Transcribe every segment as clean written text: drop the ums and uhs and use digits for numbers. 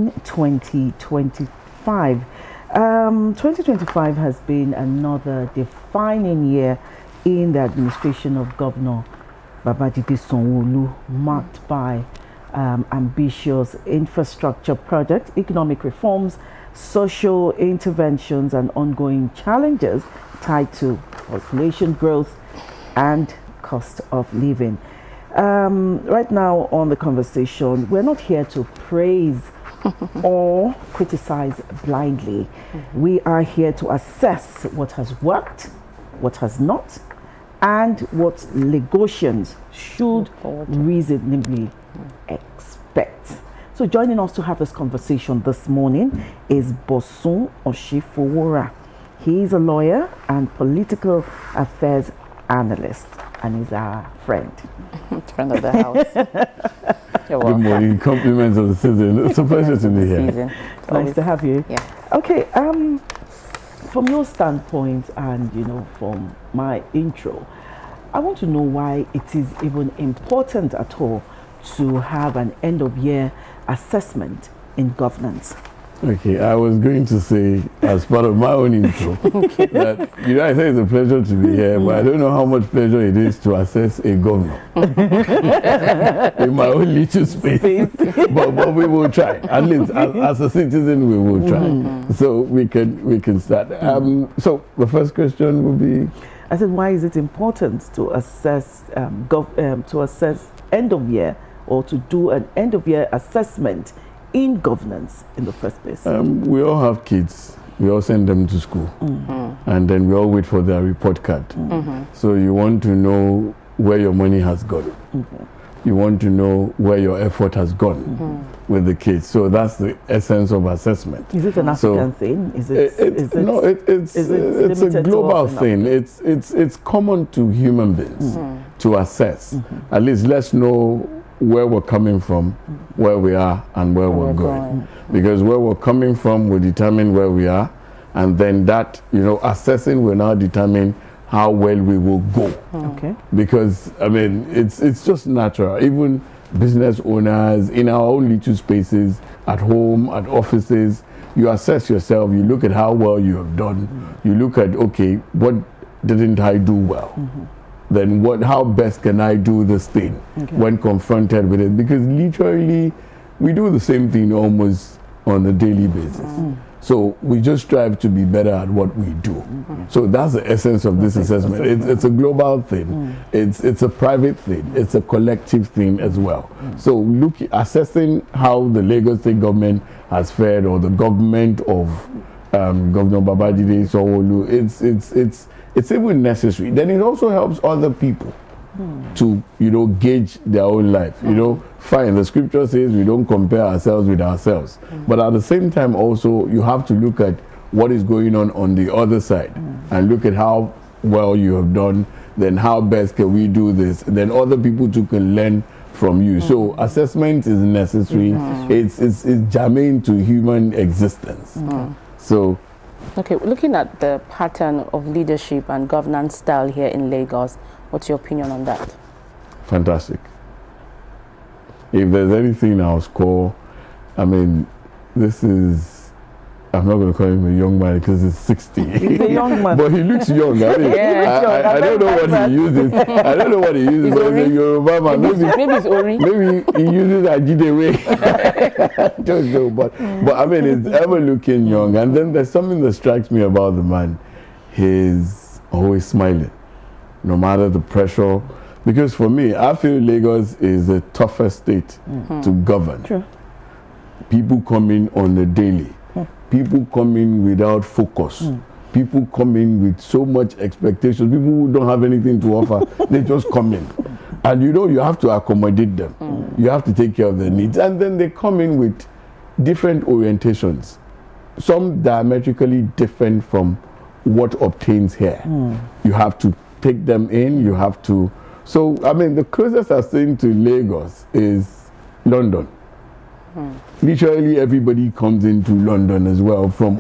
in 2025. 2025 has been another defining year in the administration of Governor Babajide Sanwo-Olu, marked by ambitious infrastructure projects, economic reforms, social interventions, and ongoing challenges tied to population growth and cost of living. Right now on the conversation, we're not here to praise or criticize blindly. We are here to assess what has worked, what has not, and what Lagosians should reasonably expect. So joining us to have this conversation this morning is Bosun Oshifowora. He is a lawyer and political affairs analyst, and is our friend. Friend of the house. You're welcome. Good morning. Compliments of the season. It's a pleasure to be here. Nice to have you. Yeah. Okay. From your standpoint, and from my intro, I want to know why it is even important at all to have an end-of-year assessment in governance. Okay, I was going to say, as part of my own intro, that I say it's a pleasure to be here, but I don't know how much pleasure it is to assess a governor in my own little space. but we will try. At least as a citizen, we will try. So we can start. So the first question will be, I said, why is it important to assess end of year, or to do an end of year assessment in governance in the first place? We all have kids. We all send them to school. And then we all wait for their report card. So you want to know where your money has gone. You want to know where your effort has gone with the kids. So that's the essence of assessment. Is it an African thing? Is it? No, it's a global thing. It's common to human beings to assess. At least let's know where we're coming from, where we are, and where we're going. Because where we're coming from will determine where we are, and then that, assessing will now determine how well we will go. Okay. Because, it's just natural. Even business owners, in our own little spaces, at home, at offices, you assess yourself, you look at how well you have done, you look at, okay, what didn't I do well? Then how best can I do this thing when confronted with it? Because literally, we do the same thing almost on a daily basis. So we just strive to be better at what we do. So that's the essence of this assessment. It's a global thing. It's a private thing. It's a collective thing as well. So assessing how the Lagos State government has fared, or the government of Governor Babajide Sanwo-Olu, it's even necessary. Then it also helps other people to, gauge their own life. Fine, the scripture says we don't compare ourselves with ourselves. But at the same time also, you have to look at what is going on the other side and look at how well you have done. Then how best can we do this? Then other people too can learn from you. So assessment is necessary. It's germane to human existence. So, okay, looking at the pattern of leadership and governance style here in Lagos, what's your opinion on that? Fantastic. If there's anything I'll score, this is, I'm not going to call him a young man because he's 60. He's a young man. But he looks young. I don't know what he uses. I don't know what he uses, but he's a Yoruba man. Maybe it's Ori. Maybe he uses Ajidewe. Just know. But it's ever looking young. And then there's something that strikes me about the man. He's always smiling, no matter the pressure. Because for me, I feel Lagos is the toughest state to govern. True. People come in on the daily. People come in without focus. People come in with so much expectations. People who don't have anything to offer, they just come in. And you have to accommodate them. You have to take care of their needs. And then they come in with different orientations. Some diametrically different from what obtains here. You have to take them in. You have to... So, the closest I've seen to Lagos is London. Literally everybody comes into London as well from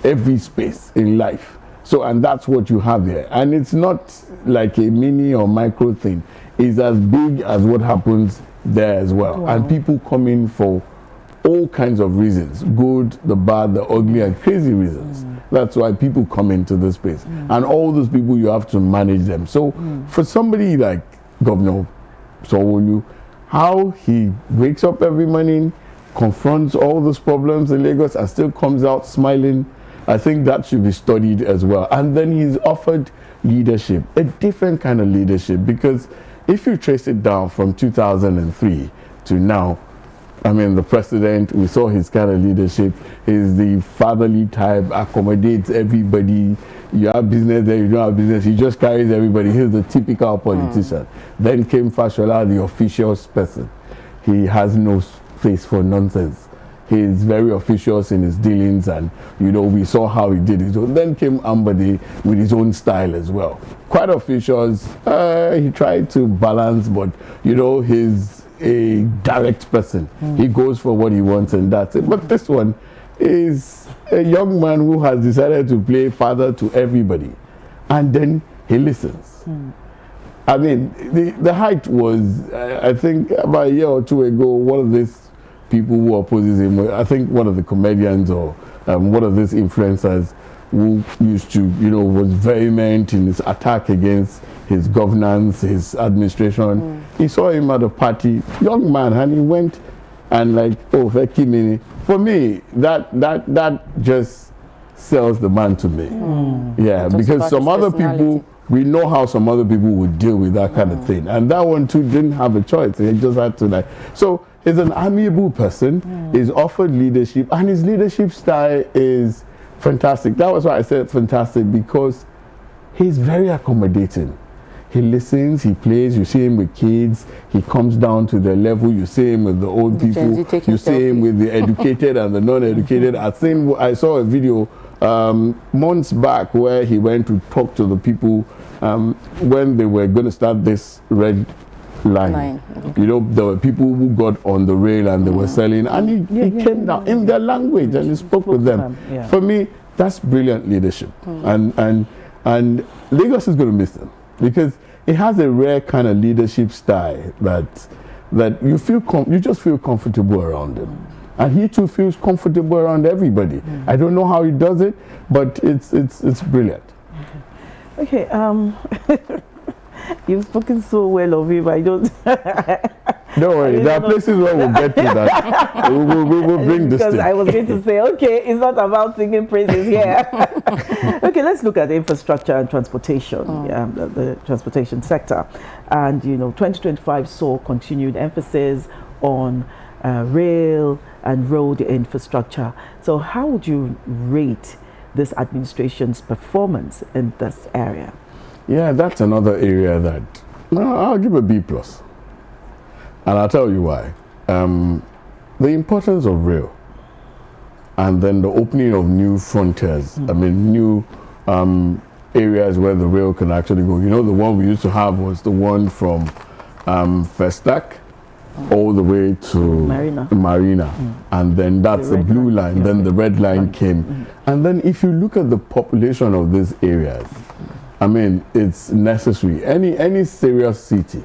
every space in life. So, and that's what you have here. And it's not like a mini or micro thing. It's as big as what happens there as well. Wow. And people come in for all kinds of reasons, good, the bad, the ugly, and crazy reasons. That's why people come into this space. And all those people, you have to manage them. So for somebody like Governor Sanwo-Olu, how he wakes up every morning, confronts all those problems in Lagos, and still comes out smiling, I think that should be studied as well. And then he's offered leadership, a different kind of leadership, because if you trace it down from 2003 to now, I mean, the president, we saw his kind of leadership. He's the fatherly type, accommodates everybody. You have business there, you don't have business. He just carries everybody. He's the typical politician. Then came Fashola, the officious person. He has no place for nonsense. He's very officious in his dealings, and we saw how he did it. So then came Ambode with his own style as well. Quite officious. He tried to balance, but he's a direct person. He goes for what he wants, and that's it. But this one is a young man who has decided to play father to everybody, and then he listens. I mean, the height was, I think, about a year or two ago, one of these people who opposes him, I think one of the comedians or one of these influencers who used to, was vehement in his attack against his governance, his administration. He saw him at a party, young man, and he went and for me, that just sells the man to me. Yeah, because some other people, we know how some other people would deal with that kind of thing. And that one too didn't have a choice. He just had to so he's an amiable person. He's offered leadership, and his leadership style is fantastic. That was why I said fantastic, because he's very accommodating. He listens, he plays, you see him with kids, he comes down to their level, you see him with the old people, you see him with the educated and the non-educated. I saw a video months back where he went to talk to the people when they were going to start this red line. There were people who got on the rail and they were selling, and he came down in their language and he spoke with them. For me, that's brilliant leadership. And Lagos is going to miss them, because it has a rare kind of leadership style that you just feel comfortable around him. And he too feels comfortable around everybody. I don't know how he does it, but it's brilliant. Okay. You've spoken so well of him. I don't. Don't worry, there are places where we'll get to that. We'll bring this because thing. I was going to say, okay, it's not about singing praises here. Okay, let's look at infrastructure and transportation, the transportation sector. And 2025 saw continued emphasis on rail and road infrastructure. So how would you rate this administration's performance in this area? Yeah, that's another area that I'll give a B+. And I'll tell you why. The importance of rail, and then the opening of new frontiers, new areas where the rail can actually go. The one we used to have was the one from Festac all the way to Marina. And then that's the blue line, then the red line came. And then if you look at the population of these areas, it's necessary. Any serious city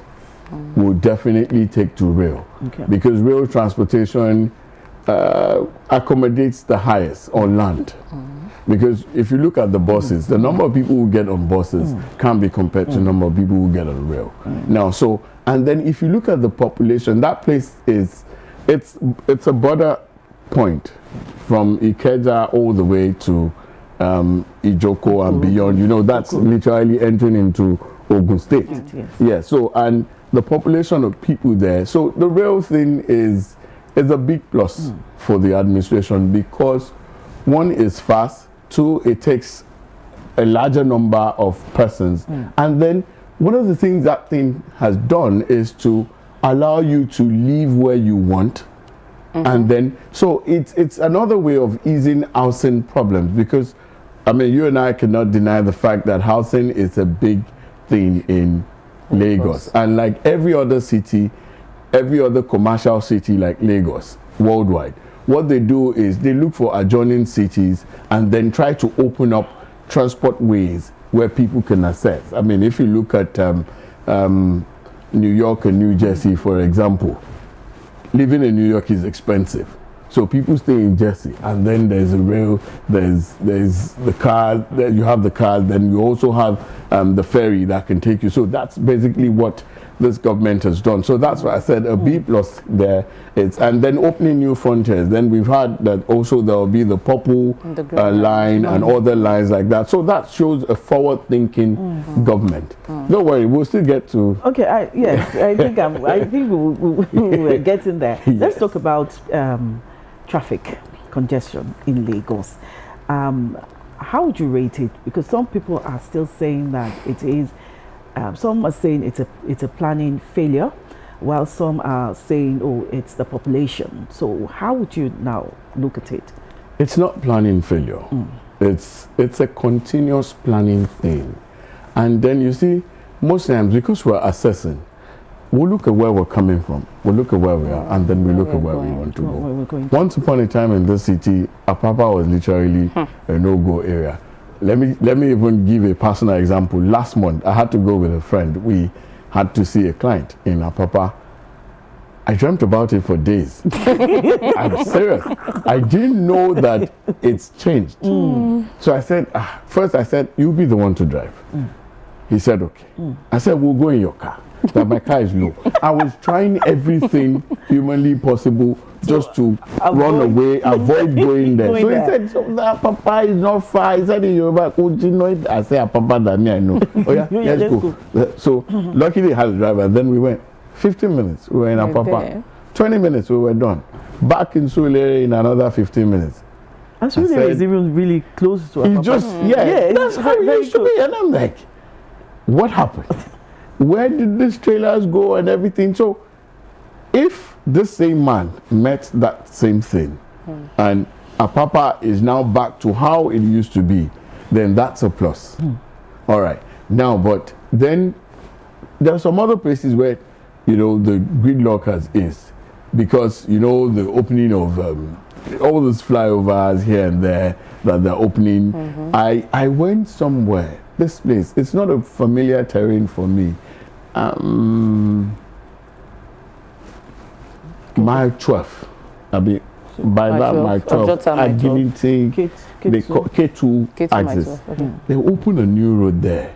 will definitely take to rail, because rail transportation accommodates the highest on land. Because if you look at the buses, the number of people who get on buses can't be compared to the number of people who get on rail. Now, and then if you look at the population, that place it's a border point from Ikeja all the way to Ijoko and beyond. That's literally entering into Ogun State. Yeah. So, and the population of people there. So the rail thing is a big plus for the administration, because one, is fast. Two, it takes a larger number of persons. And then one of the things that thing has done is to allow you to live where you want. And then, so it's another way of easing housing problems, because you and I cannot deny the fact that housing is a big thing in Lagos. And like every other city, every other commercial city like Lagos worldwide, what they do is they look for adjoining cities and then try to open up transport ways where people can access. If you look at New York and New Jersey, for example, living in New York is expensive. So people stay in Jersey, and then there's a rail, there's the car, then you have the car, then you also have the ferry that can take you. So that's basically what this government has done. So that's why I said a B plus there. And then opening new frontiers. Then we've had that also there will be the purple line and other lines like that. So that shows a forward-thinking government. Don't worry, we'll still get to. Okay, yes, I think we're getting there. Yes. Let's talk about traffic congestion in Lagos. How would you rate it? Because some people are still saying that it is. Some are saying it's a planning failure, while some are saying, oh, it's the population. So how would you now look at it? It's not planning failure. It's a continuous planning thing. And then you see, most times, because we're assessing, we'll look at where we're coming from, we'll look at where we are, and then we look at where we want to go. Once upon a time in this city, Apapa was literally a no-go area. Let me even give a personal example. Last month, I had to go with a friend. We had to see a client in Apapa. I dreamt about it for days. I'm serious. I didn't know that it's changed. So I said, first I said, you'll be the one to drive. He said, okay. I said, we'll go in your car. That my car is low. I was trying everything humanly possible just to run away, avoid going there. So he said, so that Papa is not far. He said, I said, Papa, that I know. Oh yeah, let's go. So luckily I had a driver. Then we went 15 minutes. We were in Apapa. 20 minutes, we were done. Back in Sulere in another 15 minutes. And Sulere is even really close to Apapa. Just, that's how it used to be. And I'm like, what happened? Where did these trailers go and everything? So if this same man met that same thing and Apapa is now back to how it used to be, then that's a plus. All right. Now, but then there are some other places where, the gridlock has eased because, the opening of all these flyovers here and there that they're opening. I went somewhere. This place, it's not a familiar terrain for me. My 12. I mean, by that, my 12. I didn't take K2 axis. They opened a new road there.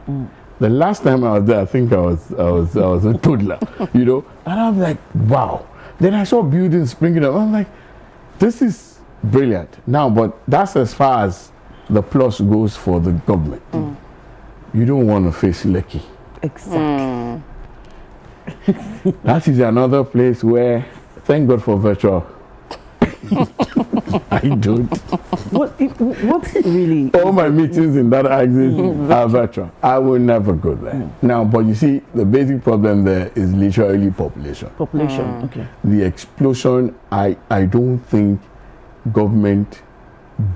The last time I was there, I think I was a toddler, and I'm like, wow. Then I saw buildings springing up. I'm like, this is brilliant. Now, but that's as far as the plus goes for the government. You don't want to face Lekki. Exactly. That is another place where, thank God for virtual. I don't. What's really... All my meetings in that axis are virtual. I will never go there. Now, but you see, the basic problem there is literally population. Okay. The explosion, I don't think government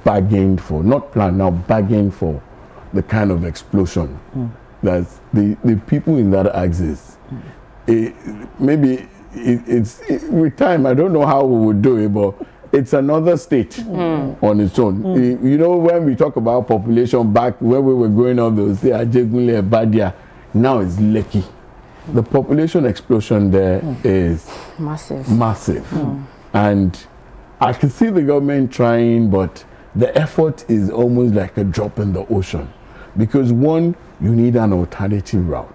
bargained for, not planned, now bargained for the kind of explosion that the people in that axis, with time, I don't know how we would do it, but it's another state on its own. When we talk about population back when we were growing up, they would say Ajegunle, Badia. Now it's Lekki. The population explosion there is massive. And I can see the government trying, but the effort is almost like a drop in the ocean. Because one, you need an alternative route.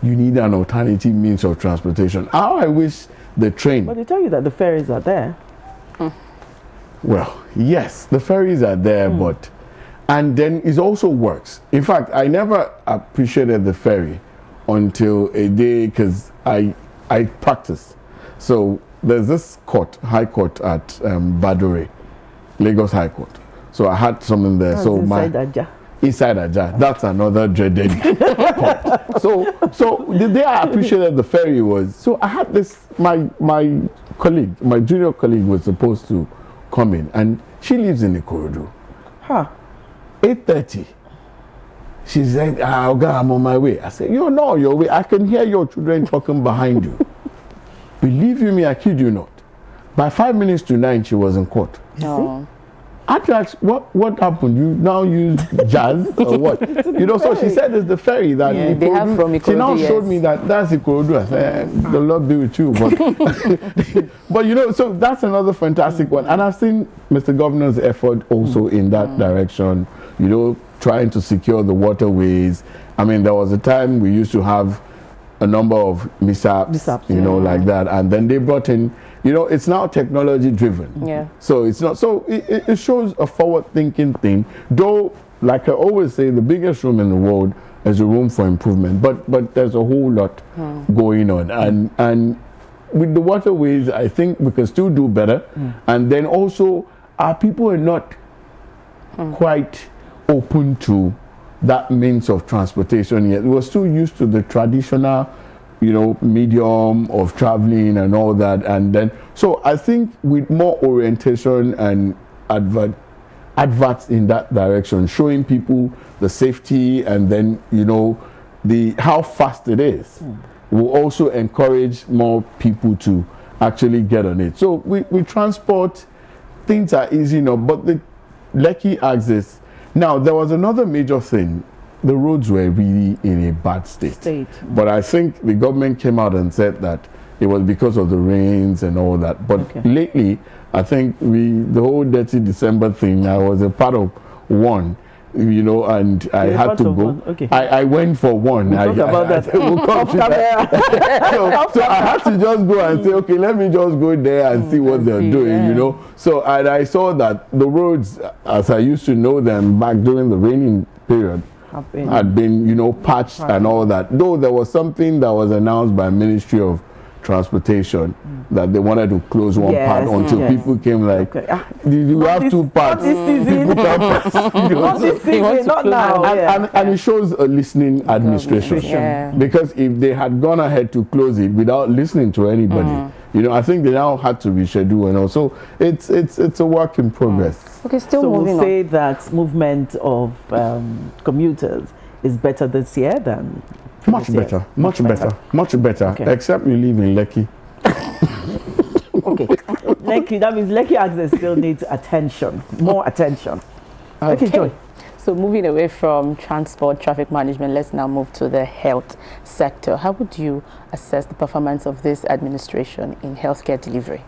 You need an alternative means of transportation. How I wish the train... But they tell you that the ferries are there. Well, yes, the ferries are there, but... And then it also works. In fact, I never appreciated the ferry until a day, because I practiced. So there's this court, High Court at Badore, Lagos High Court. So I had something there. So inside Aja, that's another dreaded part. So the day I appreciated the ferry was, so I had this, my colleague, my junior colleague was supposed to come in, and she lives in Ikorodu. 8:30. She said, I'm on my way. I said, you're not on your way. I can hear your children talking behind you. Believe you me, I kid you not. By 9:05, she was in court. I had to ask, what happened? You now use jazz or what? So she said it's the ferry that they have from Ikorodu. She now showed me that's Ikorodu. I said, the Lord be with you. But, so that's another fantastic one. And I've seen Mr. Governor's effort also in that direction, trying to secure the waterways. I mean, there was a time we used to have a number of mishaps, like that. And then they brought in, it's now technology driven. Yeah. So it's not, so it shows a forward thinking thing. Though, like I always say, the biggest room in the world is a room for improvement. But there's a whole lot going on. And with the waterways, I think we can still do better. And then also, our people are not quite open to that means of transportation yet. We're still used to the traditional, medium of traveling and all that. And then, so I think with more orientation and adverts in that direction, showing people the safety and then, how fast it is, will also encourage more people to actually get on it. So we transport, things are easy enough, but the Lekki axis. Now, there was another major thing. The roads were really in a bad state. But I think the government came out and said that it was because of the rains and all that. But lately, I think the whole Dirty December thing, I was a part of one, and I had to go. Okay. I went for one. We'll talk about that. We'll come to that. So I had to just go and say, okay, let me just go there and see what they're doing, So and I saw that the roads, as I used to know them back during the raining period, had been, patched and all that. Though there was something that was announced by Ministry of Transportation that they wanted to close one part until people came like, you have two parts. Not this season. Not this season, not now. And it shows a listening administration. Yeah. Because if they had gone ahead to close it without listening to anybody, I think they now had to reschedule and also it's a work in progress. Okay, still so moving we'll on. say that movement of commuters is better this year than much better. Okay. Except you live in Lekki. Okay. Lekki, that means Lekki access still needs attention, more attention. Okay, Joy. So moving away from transport, traffic management, let's now move to the health sector. How would you assess the performance of this administration in healthcare delivery?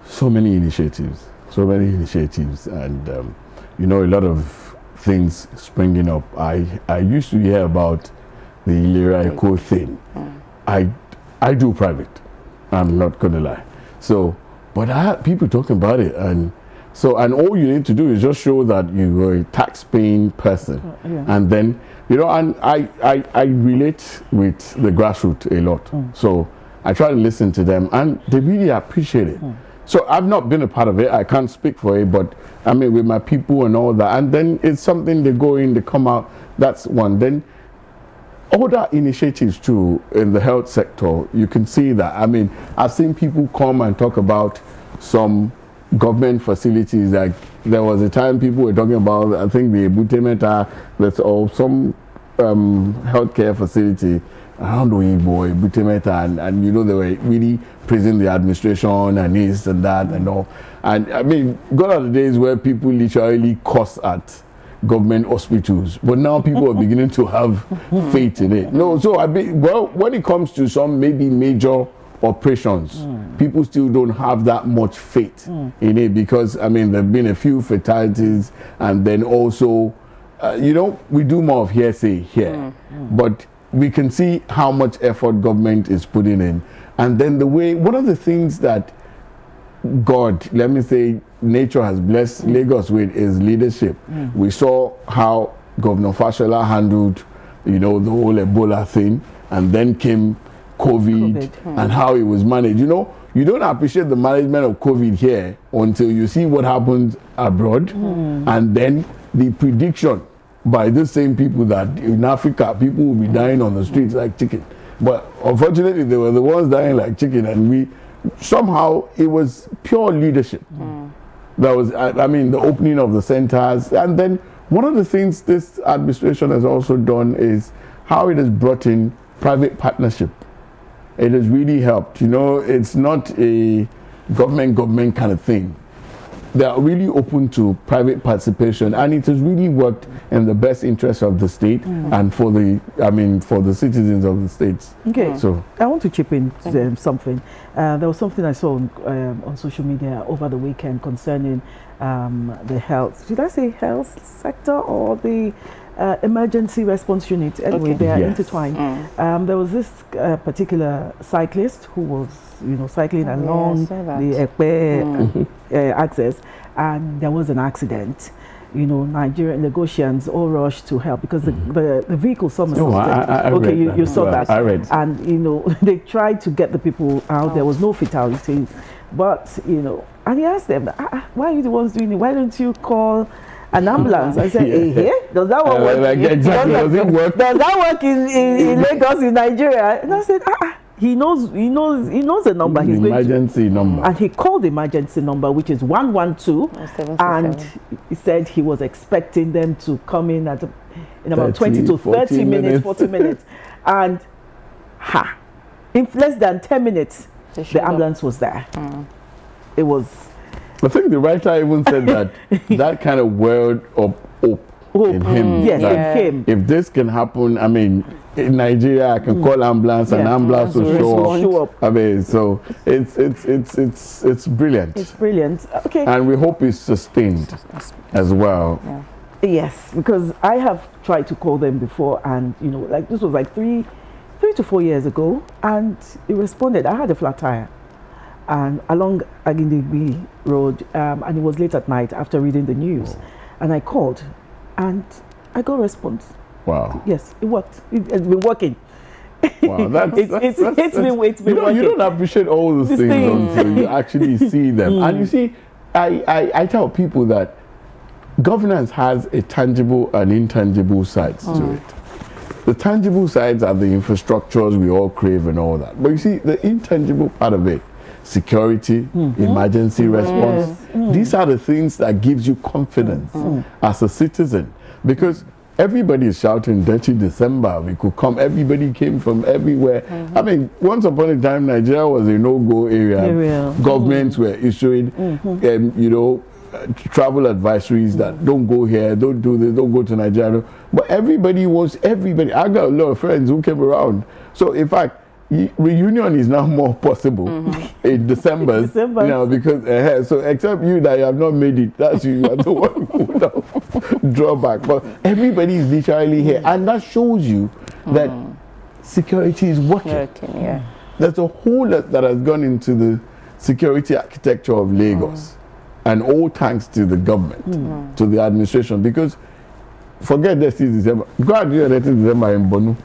So many initiatives, and a lot of things springing up. I used to hear about the Ilera Eco thing. I do private. I'm not gonna lie. So, but I had people talking about it, and all you need to do is just show that you're a tax-paying person, and then and I relate with the grassroots a lot. So I try to listen to them, and they really appreciate it. So I've not been a part of it. I can't speak for it, but I mean with my people and all that, and then it's something they go in, they come out. That's one. Then other initiatives too in the health sector, you can see that. I mean, I've seen people come and talk about some government facilities. Like there was a time people were talking about, I think the Butemeta, or some healthcare facility around Oyibo, Butemeta, and they were really praising the administration and this and that and all. And I mean, gone are the days where people literally curse at government hospitals, but now people are beginning to have faith in it. No, so when it comes to some maybe major operations, people still don't have that much faith in it, because I mean there've been a few fatalities, and then also we do more of hearsay here, but we can see how much effort government is putting in. And then one of the things that God, let me say, nature has blessed Lagos with is leadership. We saw how Governor Fashola handled, the whole Ebola thing, and then came COVID. And how it was managed. You don't appreciate the management of COVID here until you see what happens abroad, and then the prediction by the same people that in Africa people will be dying on the streets like chicken. But unfortunately, they were the ones dying like chicken, and somehow it was pure leadership. That was, I mean, the opening of the centers. And then one of the things this administration has also done is how it has brought in private partnership. It has really helped. It's not a government kind of thing. they are really open to private participation, and it has really worked in the best interest of the state and for the citizens of the states. Okay, so I want to chip in something. There was something I saw on social media over the weekend concerning the health. Did I say health sector or the emergency response unit? Anyway, they are intertwined. There was this particular cyclist who was, cycling along the Ekpe access, and there was an accident. Nigerian negotiants all rushed to help because the vehicle somersaulted. You saw that. I read. And they tried to get the people out. There was no fatality, but and he asked them, why are you the ones doing it? Why don't you call an ambulance? I said, does that one work? Exactly. Does it work? Does that work in Lagos, in Nigeria? And I said, he knows the number. He's emergency number. And he called the emergency number, which is 112. And he said he was expecting them to come in in about 20 to 30 minutes, 40 minutes. And in less than 10 minutes, the ambulance was there. It was. I think the writer even said that kind of word of hope in him. Yes, in him. If this can happen, in Nigeria, I can call ambulance and ambulance will show up. So it's brilliant. It's brilliant. Okay. And we hope it's sustained as well. Yeah. Yes, because I have tried to call them before, and this was like three to 4 years ago, and he responded. I had a flat tire, and along Agindigbi Road, and it was late at night after reading the news, and I called, and I got a response. Wow. Yes, it worked. It's been working. Wow, it's been working. You don't appreciate all those things until you actually see them. And you see, I tell people that governance has a tangible and intangible sides to it. The tangible sides are the infrastructures we all crave and all that. But you see, the intangible part of it, security, emergency response, these are the things that gives you confidence as a citizen. Because everybody is shouting dirty December. We could come. Everybody came from everywhere. Once upon a time, Nigeria was a no-go area. Governments were issuing, travel advisories that don't go here, don't do this, don't go to Nigeria. But everybody. I got a lot of friends who came around. So in fact, reunion is now more possible in December. Because so except you that you have not made it, that's you are the one who would draw back. But everybody is literally here, and that shows you that security is working. There's a whole lot that has gone into the security architecture of Lagos, and all thanks to the government, to the administration. Because forget this December. Go and do it in December in Bonu.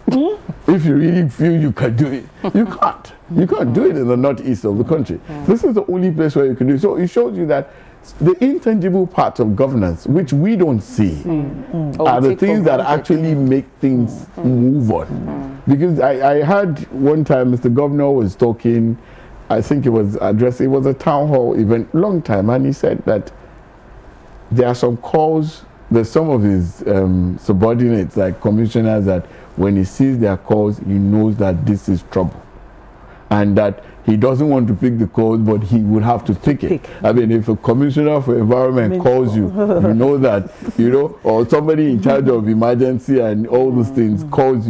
If you really feel you can do it, you can't. You can't do it in the northeast of the country. This is the only place where you can do it. So it shows you that the intangible parts of governance, which we don't see, are the things that actually make things move on. Because I heard one time Mr. Governor was talking, I think it was a town hall event, long time, and he said that there are some calls. There's some of his subordinates, like commissioners, that when he sees their calls, he knows that this is trouble. And that he doesn't want to pick the calls, but he would have to pick it. If a commissioner for environment calls you, you know that, or somebody in charge of emergency and all those things calls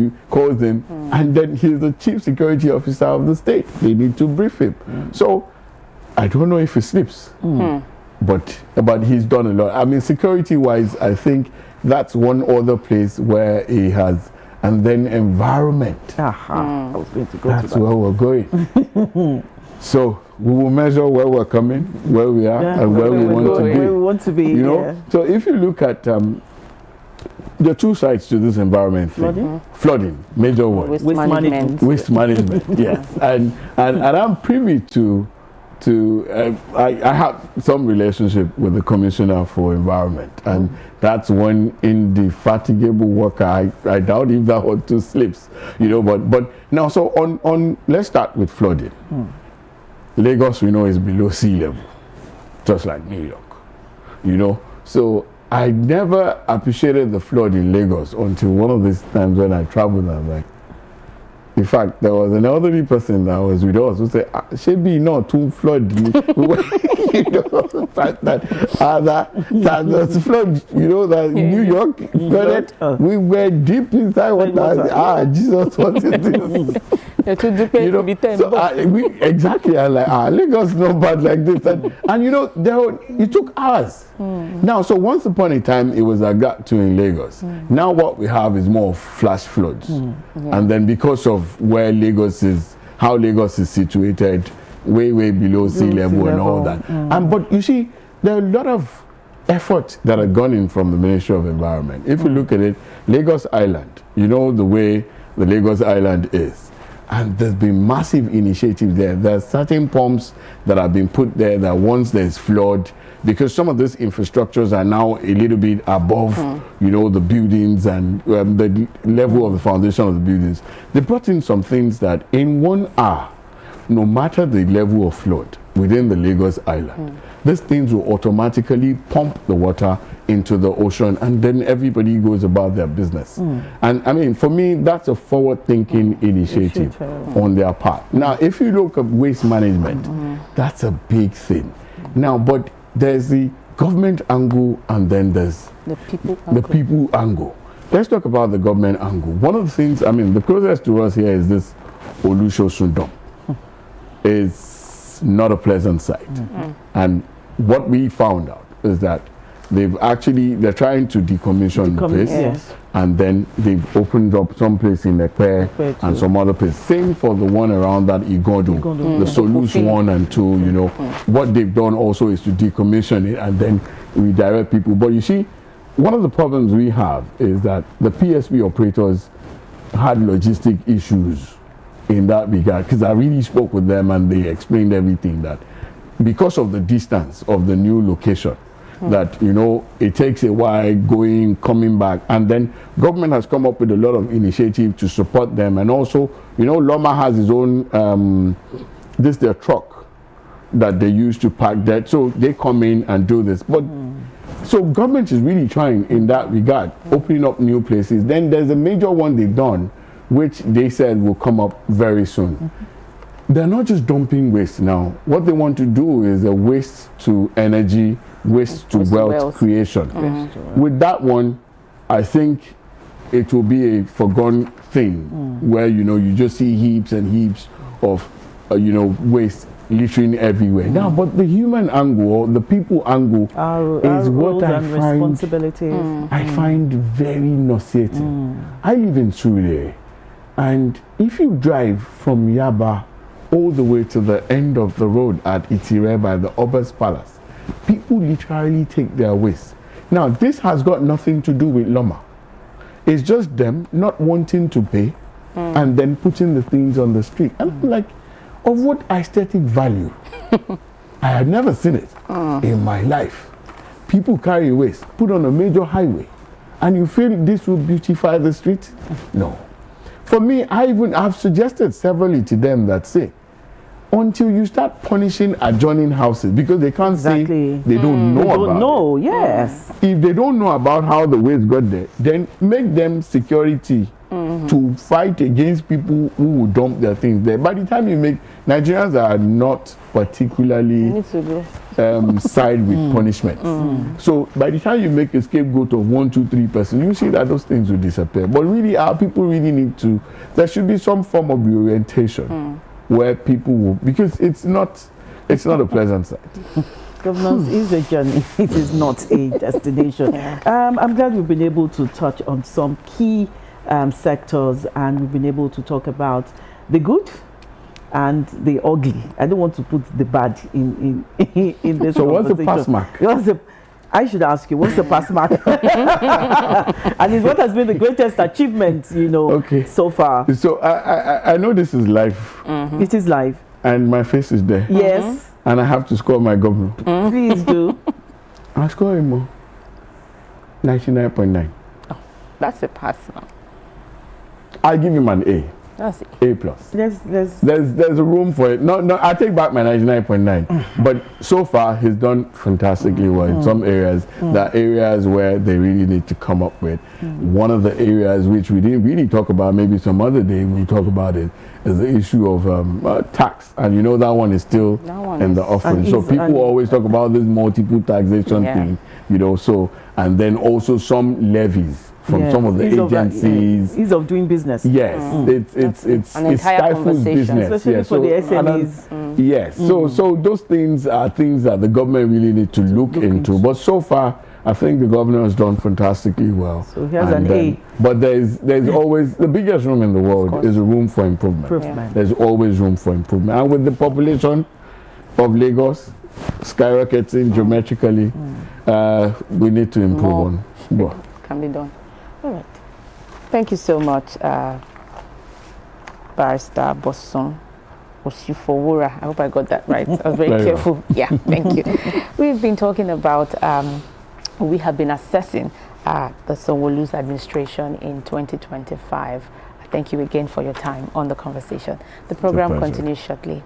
him, and then he's the chief security officer of the state. They need to brief him. So, I don't know if he sleeps. But he's done a lot. Security-wise, I think that's one other place where he has. And then environment. I was going to go That's where we're going. So we will measure where we're coming, where we are, and where we want to be. So if you look at there are two sides to this environment thing. Flooding, major one. Waste management. Waste management, yes. And I'm privy to I have some relationship with the Commissioner for Environment, and that's one indefatigable worker. I doubt if that one too slips, but now, so on let's start with flooding. Lagos, we know, is below sea level, just like New York, so I never appreciated the flood in Lagos until one of these times when I traveled. I'm like, In fact, there was an elderly person that was with us who said, "Shebi not too flood." You know, that flood. You know that New York flooded. We were deep inside water. Jesus, what is this? You know, so exactly. I like Lagos not bad like this, and you know, it took hours. Now, so once upon a time, it was like that too in Lagos. Now, what we have is more flash floods, and then because of where Lagos is, how Lagos is situated, way below sea level and all that. But you see, there are a lot of effort that have gone in from the Ministry of Environment. If you look at it, Lagos Island, you know the way the Lagos Island is. And there's been massive initiatives there. There's certain pumps that have been put there that once there's flood, because some of these infrastructures are now a little bit above, you know, the buildings and the level of the foundation of the buildings. They brought in some things that in 1 hour, no matter the level of flood within the Lagos Island, these things will automatically pump the water into the ocean, and then everybody goes about their business. And I mean, for me, that's a forward-thinking initiative on their part. Now, if you look at waste management, that's a big thing. Now, but there's the government angle, and then there's the people angle. Let's talk about the government angle. One of the things, I mean, the closest to us here is this Olusho-Sundom. It's not a pleasant sight. And what we found out is that they're trying to decommission the place, and then they've opened up some place in Ekpe and some other place. Same for the one around that Igodo, the Solus 1 and 2, you know. What they've done also is to decommission it and then redirect people. But you see, one of the problems we have is that the PSP operators had logistic issues in that regard, because I really spoke with them and they explained everything, that because of the distance of the new location, that, you know, it takes a while going, coming back, and then government has come up with a lot of initiative to support them. And also, you know, Loma has his own their truck that they use to pack that, so they come in and do this. But so government is really trying in that regard, opening up new places. Then there's a major one they've done, which they said will come up very soon. They're not just dumping waste now. What they want to do is a waste to energy, waste to wealth creation. With that one, I think it will be a forgone thing, where, you know, you just see heaps and heaps of, you know, waste littering everywhere. Now, but the human angle, or the people angle, is what I find very nauseating. I live in Sule, and if you drive from Yaba all the way to the end of the road at Itire by the Ober's Palace, people literally take their waste. Now, this has got nothing to do with Loma. It's just them not wanting to pay and then putting the things on the street. And I'm like, of what aesthetic value? I had never seen it in my life. People carry waste, put on a major highway, and you feel this will beautify the street? No. For me, I've suggested severally to them that, say, until you start punishing adjoining houses, because they can't say they don't know about it. If they don't know about how the waste got there, then make them security to fight against people who will dump their things there. By the time you make, Nigerians are not particularly side with punishment. So by the time you make a scapegoat of 1, 2, 3 persons, you see that those things will disappear. But really, our people really need to, there should be some form of reorientation where people will, because it's not a pleasant sight. Governance is a journey, it is not a destination. I'm glad we've been able to touch on some key sectors, and we've been able to talk about the good and the ugly. I don't want to put the bad in this. So what's the pass mark? I should ask you, what's the pass mark? And it's what has been the greatest achievement, you know, so far. So I know this is live. It is live. And my face is there. Yes. And I have to score my governor. Please do. I score him more. 99.9. Oh, that's a pass now. I give him an A. That's A plus. There's There's a room for it. No, I take back my 99.9. But so far, he's done fantastically well in some areas. There are areas where they really need to come up with. One of the areas which we didn't really talk about, maybe some other day we'll talk about it, is the issue of tax. And you know that one is still in the offering. So people always talk about this multiple taxation thing, you know. So, and then also some levies from some of the agencies. Ease of doing business. Yes, it's stifles business. Especially for the SMEs. Yes, so those things are things that the government really need to look into. But so far, I think the governor has done fantastically well. So here's an A. But there's always, the biggest room in the world is a room for improvement. There's always room for improvement. And with the population of Lagos skyrocketing geometrically, we need to improve on what can be done. All right. Thank you so much, Barrister Bosun Osifowora. I hope I got that right. I was very careful. Well. Yeah, thank you. We've been talking about, we have been assessing the Sanwo-Olu's administration in 2025. Thank you again for your time on the conversation. The program continues shortly.